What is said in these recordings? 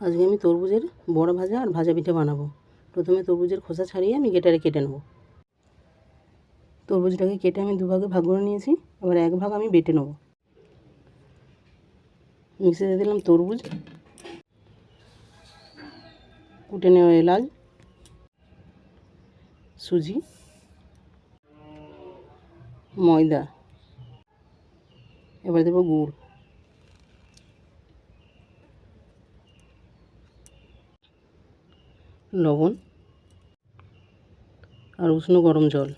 আজকে আমি তরমুজের বড়া ভাজা আর ভাজা পিঠে বানাবো। প্রথমে তরমুজের খোসা ছাড়িয়ে আমি গ্রেটারে কেটে নেব। তরমুজটাকে কেটে আমি দুভাগে ভাগ করে নিয়েছি। এবার এক ভাগ আমি বেটে নেব। মিক্সিতে দিলাম তরমুজ, কুটে নেওয়া এলাচ, সুজি, ময়দা, এবার দেবো গুড়, লবণ আর উষ্ণ গরম জল।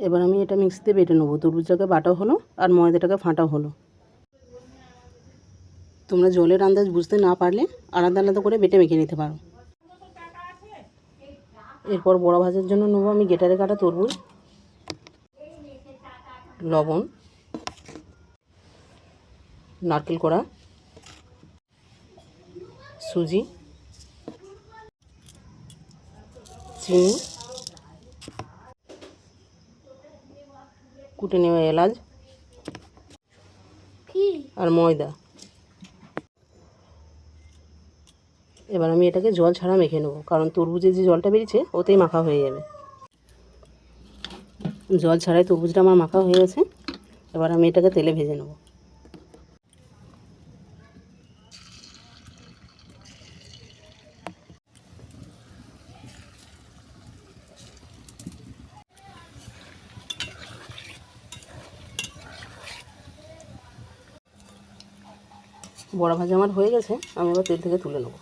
এবার আমি এটা মিক্সিতে বেটে নেবো। তরমুজটাকে বাটাও হলো আর ময়দাটাকে ফাটাও হলো। তোমরা জলের আন্দাজ বুঝতে না পারলে আলাদা আলাদা করে বেটে মেখে নিতে পারো। এরপর বড়া ভাজার জন্য নেবো আমি গ্রেটারে কাটা তরমুজ, লবণ, নারকেল কোড়া, সুজি, চিনি, কুটে নেওয়া এলাচ আর ময়দা। এবার আমি এটাকে জল ছাড়া মেখে নেবো, কারণ তরমুজে যে জলটা বেরিয়েছে ওতেই মাখা হয়ে যাবে। জল ছাড়াই তরমুজটা আমার মাখা হয়ে গেছে। এবার আমি এটাকে তেলে ভেজে নেব। বড়া ভাজা আমার হয়ে গেছে, আমি এবার তেল থেকে তুলে নেব।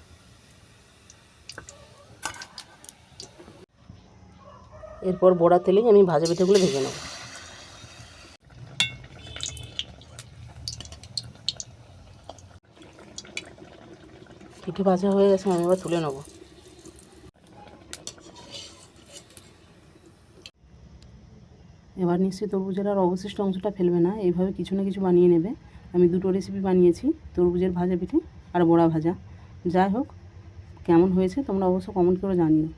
এরপর বড়া তেলেই আমি ভাজা পিঠেগুলো ভেজে নেব। পিঠে ভাজা হয়ে গেছে, আমি এবার তুলে নেব। এবার নিশ্চয়ই তরমুজের আর অবশিষ্ট অংশটা ফেলবে না, এইভাবে কিছু না কিছু বানিয়ে নেবে। আমি দুটো রেসিপি বানিয়েছি, তরমুজের ভাজা পিঠে আর বড়া ভাজা। যাই হোক, কেমন হয়েছে তোমরা অবশ্য কমেন্ট করে জানিও।